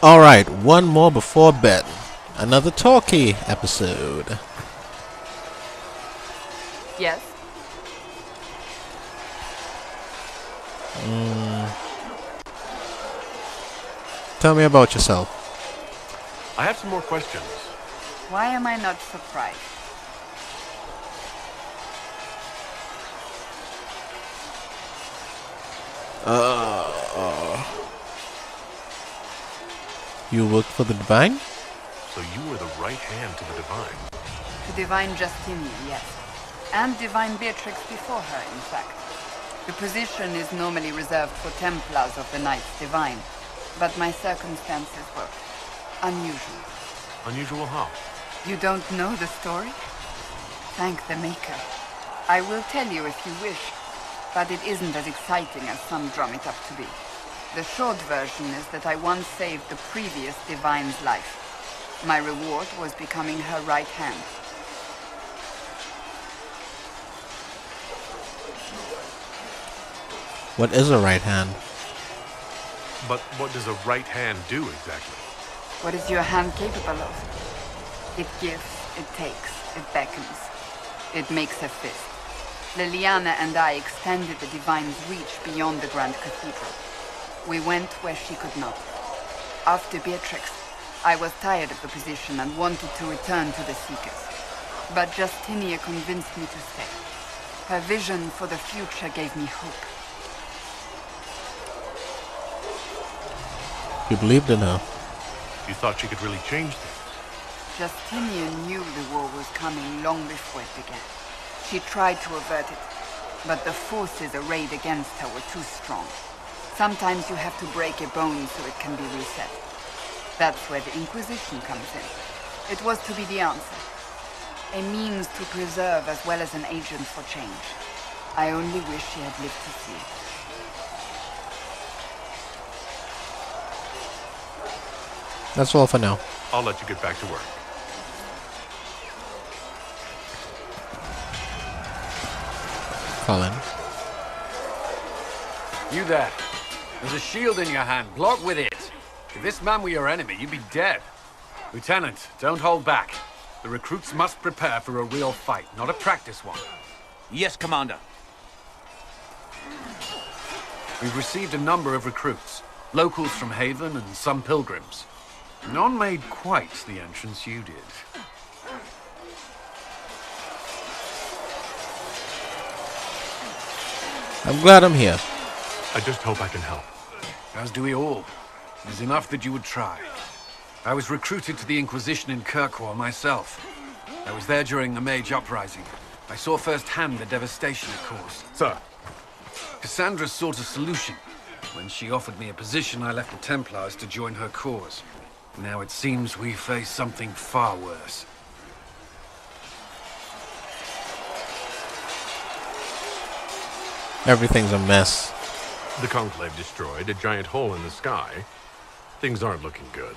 Alright, one more before bed. Another talkie episode. Yes? Tell me about yourself. I have some more questions. Why am I not surprised? You work for the Divine? So you were the right hand to the Divine. To Divine Justinian, yes. And Divine Beatrix before her, in fact. The position is normally reserved for Templars of the Knights Divine, but my circumstances were unusual. Unusual how? You don't know the story? Thank the Maker. I will tell you if you wish, but it isn't as exciting as some drum it up to be. The short version is that I once saved the previous Divine's life. My reward was becoming her right hand. What is a right hand? But what does a right hand do exactly? What is your hand capable of? It gives, it takes, it beckons. It makes a fist. Liliana and I extended the Divine's reach beyond the Grand Cathedral. We went where she could not. After Beatrix, I was tired of the position and wanted to return to the Seekers. But Justinia convinced me to stay. Her vision for the future gave me hope. You believed in her. You thought she could really change things. Justinia knew the war was coming long before it began. She tried to avert it, but the forces arrayed against her were too strong. Sometimes you have to break a bone so it can be reset. That's where the Inquisition comes in. It was to be the answer. A means to preserve as well as an agent for change. I only wish she had lived to see it. That's all for now. I'll let you get back to work. Colin. You there. There's a shield in your hand. Block with it. If this man were your enemy, you'd be dead. Lieutenant, don't hold back. The recruits must prepare for a real fight, not a practice one. Yes, Commander. We've received a number of recruits. Locals from Haven and some pilgrims. None made quite the entrance you did. I'm glad I'm here. I just hope I can help. As do we all. It is enough that you would try. I was recruited to the Inquisition in Kirkwall myself. I was there during the Mage Uprising. I saw firsthand the devastation it caused. Sir. Cassandra sought a solution. When she offered me a position, I left the Templars to join her cause. Now it seems we face something far worse. Everything's a mess. The Conclave destroyed, a giant hole in the sky. Things aren't looking good.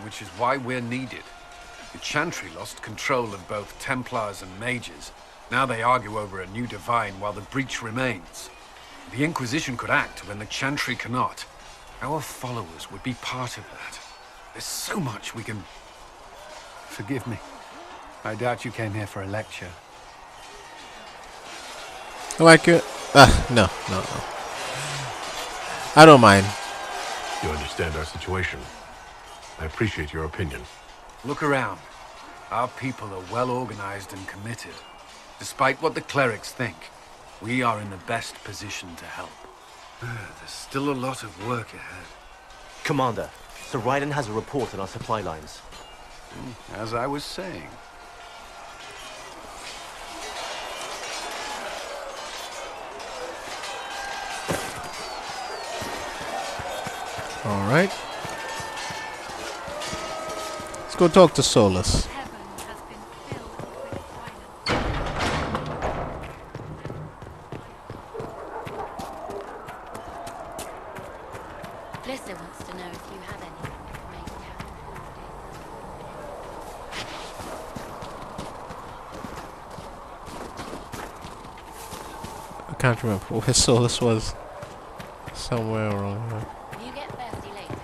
Which is why we're needed. The Chantry lost control of both Templars and Mages. Now they argue over a new Divine while the breach remains. The Inquisition could act when the Chantry cannot. Our followers would be part of that. There's so much we can... Forgive me. I doubt you came here for a lecture. Like it? No. I don't mind. You understand our situation. I appreciate your opinion. Look around. Our people are well organized and committed. Despite what the clerics think, we are in the best position to help. There's still a lot of work ahead. Commander, Sir Ryden has a report on our supply lines. As I was saying. Alright. Let's go talk to Solus. Blissa wants to know if you have any information. I can't remember where Solus was. Somewhere around here. You get thirsty later.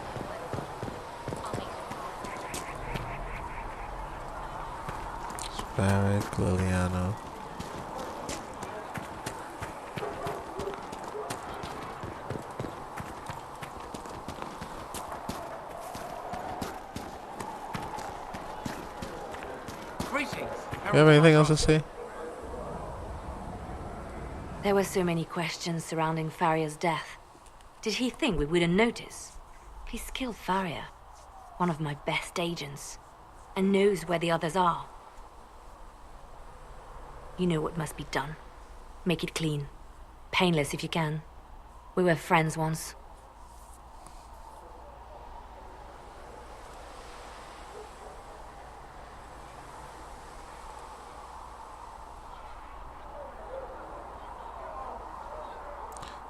Barrick, Liliana. Greetings. You have anything else to say? There were so many questions surrounding Farria's death. Did he think we wouldn't notice? He's killed Farria, one of my best agents, and knows where the others are. You know what must be done. Make it clean. Painless if you can. We were friends once.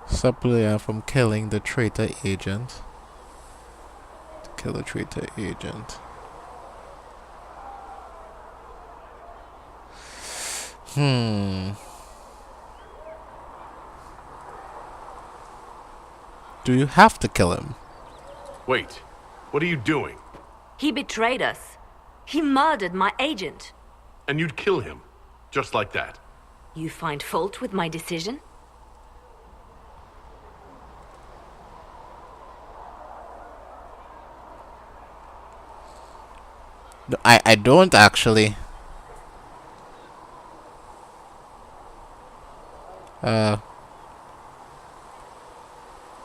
Stop Leah from killing the traitor agent. To kill the traitor agent. Do you have to kill him? Wait, what are you doing? He betrayed us. He murdered my agent. And you'd kill him, just like that. You find fault with my decision? No, I don't actually.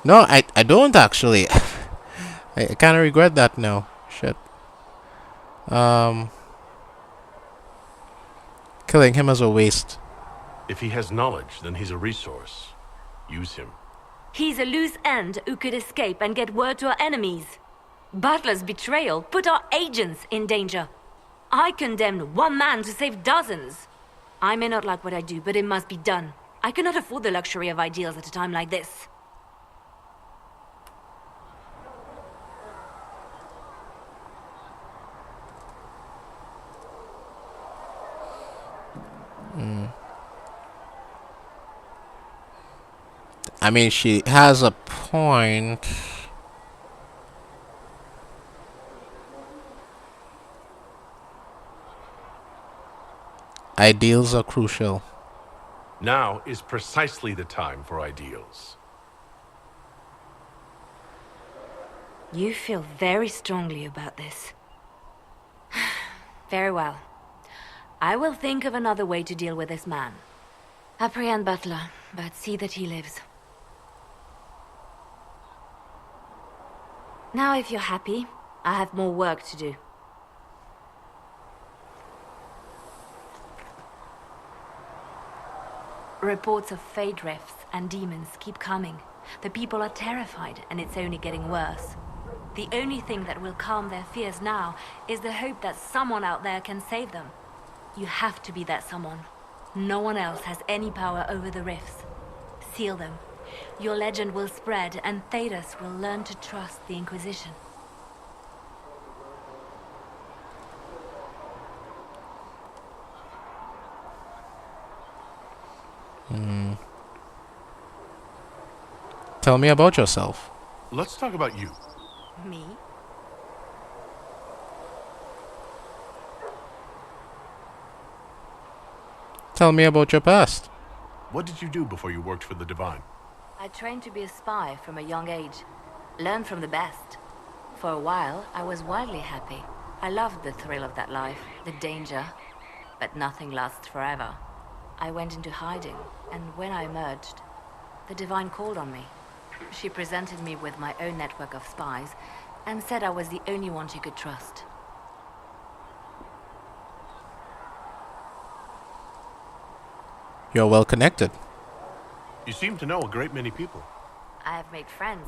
No, I don't actually. I kind of regret that now. Shit. Killing him as a waste. If he has knowledge, then he's a resource. Use him. He's a loose end who could escape and get word to our enemies. Butler's betrayal put our agents in danger. I condemned one man to save dozens. I may not like what I do, but it must be done. I cannot afford the luxury of ideals at a time like this. I mean, she has a point. Ideals are crucial. Now is precisely the time for ideals. You feel very strongly about this. Very well. I will think of another way to deal with this man. Apprehend Butler, but see that he lives. Now, if you're happy, I have more work to do. Reports of fade rifts and demons keep coming. The people are terrified, and it's only getting worse. The only thing that will calm their fears now is the hope that someone out there can save them. You have to be that someone. No one else has any power over the rifts. Seal them. Your legend will spread, and Thedas will learn to trust the Inquisition. Tell me about yourself. Let's talk about you. Me? Tell me about your past. What did you do before you worked for the Divine? I trained to be a spy from a young age. Learned from the best. For a while, I was wildly happy. I loved the thrill of that life, the danger. But nothing lasts forever. I went into hiding, and when I emerged, the Divine called on me. She presented me with my own network of spies, and said I was the only one she could trust. You're well connected. You seem to know a great many people. I have made friends,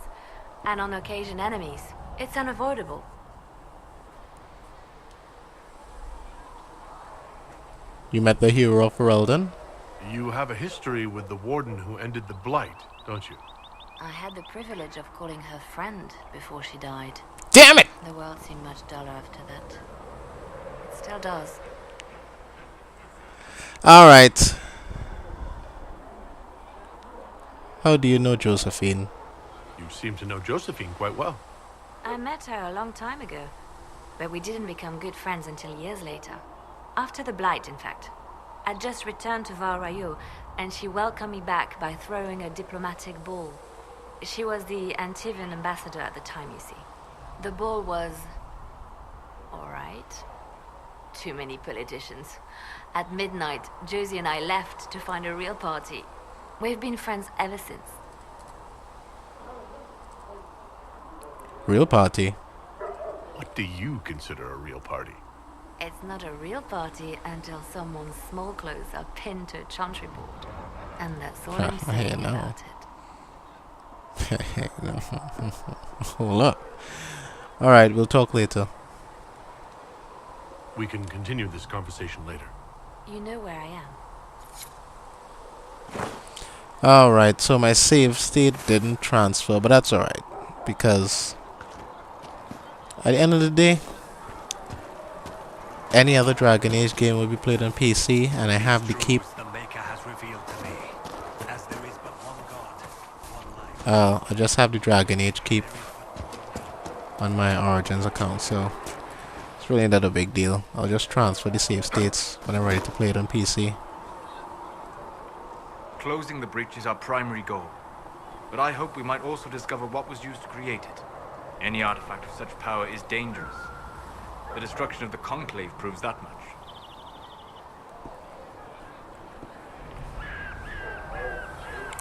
and on occasion enemies. It's unavoidable. You met the hero of Ferelden? You have a history with the warden who ended the Blight, don't you? I had the privilege of calling her friend before she died. Damn it! The world seemed much duller after that. It still does. Alright. How do you know Josephine? You seem to know Josephine quite well. I met her a long time ago, but we didn't become good friends until years later. After the Blight, in fact. I'd just returned to Val Rayo, and she welcomed me back by throwing a diplomatic ball. She was the Antivan ambassador at the time, you see. The ball was... alright. Too many politicians. At midnight, Josie and I left to find a real party. We've been friends ever since. Real party? What do you consider a real party? It's not a real party until someone's small clothes are pinned to a chantry board. And that's all I'm saying about it. No. Hold up. Alright, we'll talk later. We can continue this conversation later. You know where I am. Alright, so my save state didn't transfer, but that's alright. Because at the end of the day, any other Dragon Age game will be played on PC, and I have the keep. I just have the Dragon Age keep on my Origins account, so it's really not a big deal. I'll just transfer the save states when I'm ready to play it on PC. Closing the breach is our primary goal, but I hope we might also discover what was used to create it. Any artifact of such power is dangerous. The destruction of the Conclave proves that much.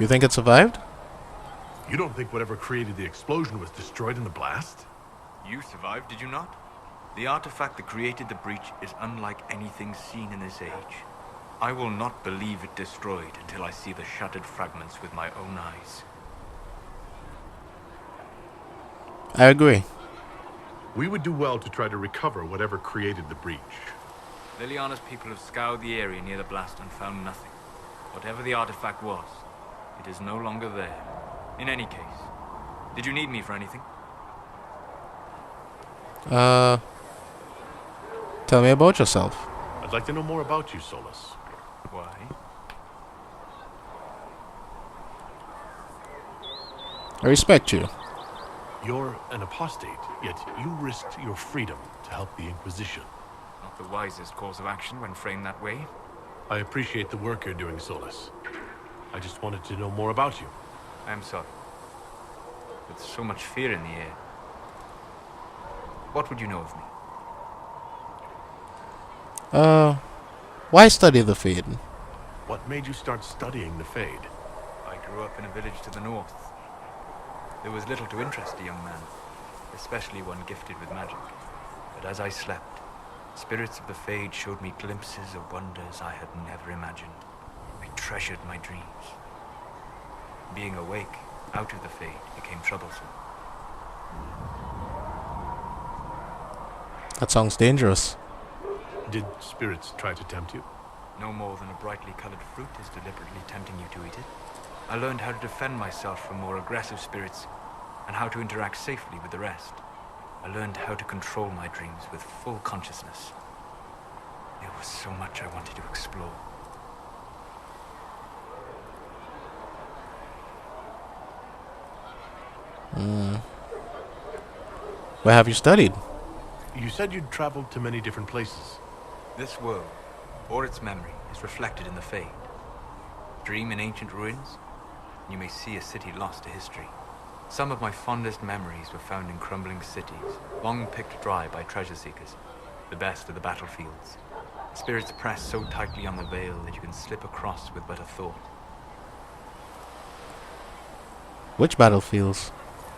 You think it survived? You don't think whatever created the explosion was destroyed in the blast? You survived, did you not? The artifact that created the breach is unlike anything seen in this age. I will not believe it destroyed until I see the shattered fragments with my own eyes. I agree. We would do well to try to recover whatever created the breach. Liliana's people have scoured the area near the blast and found nothing. Whatever the artifact was, it is no longer there. In any case, did you need me for anything? Tell me about yourself. I'd like to know more about you, Solus. Why? I respect you. You're an apostate, yet you risked your freedom to help the Inquisition. Not the wisest course of action when framed that way. I appreciate the work you're doing, Solus. I just wanted to know more about you. I'm sorry. With so much fear in the air. What would you know of me? Why study the Fade? What made you start studying the Fade? I grew up in a village to the north. There was little to interest a young man, especially one gifted with magic. But as I slept, spirits of the Fade showed me glimpses of wonders I had never imagined. I treasured my dreams. Being awake, out of the Fade, became troublesome. That sounds dangerous. Did spirits try to tempt you? No more than a brightly colored fruit is deliberately tempting you to eat it. I learned how to defend myself from more aggressive spirits, and how to interact safely with the rest. I learned how to control my dreams with full consciousness. There was so much I wanted to explore. Where have you studied? You said you'd traveled to many different places. This world, or its memory, is reflected in the Fade. Dream in ancient ruins, and you may see a city lost to history. Some of my fondest memories were found in crumbling cities, long picked dry by treasure seekers, the best of the battlefields. Spirits press so tightly on the veil that you can slip across with but a thought. Which battlefields?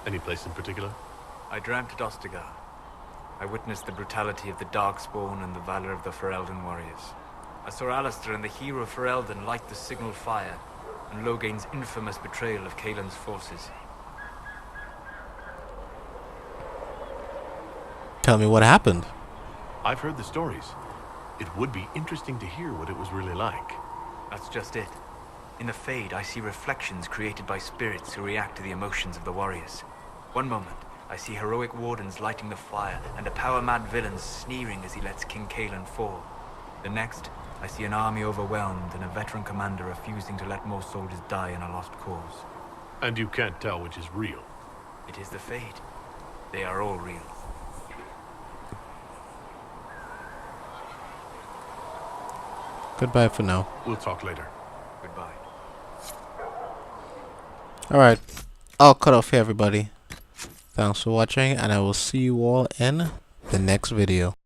Any place in particular? I dreamt at Ostagar. I witnessed the brutality of the Darkspawn and the valor of the Ferelden warriors. I saw Alistair and the hero of Ferelden light the signal fire, and Logain's infamous betrayal of Kaelin's forces. Tell me what happened. I've heard the stories. It would be interesting to hear what it was really like. That's just it. In the Fade, I see reflections created by spirits who react to the emotions of the warriors. One moment, I see heroic wardens lighting the fire, and a power-mad villain sneering as he lets King Kaelin fall. The next, I see an army overwhelmed and a veteran commander refusing to let more soldiers die in a lost cause. And you can't tell which is real. It is the Fade. They are all real. Goodbye for now. We'll talk later. Goodbye. Alright, I'll cut off here, everybody. Thanks for watching, and I will see you all in the next video.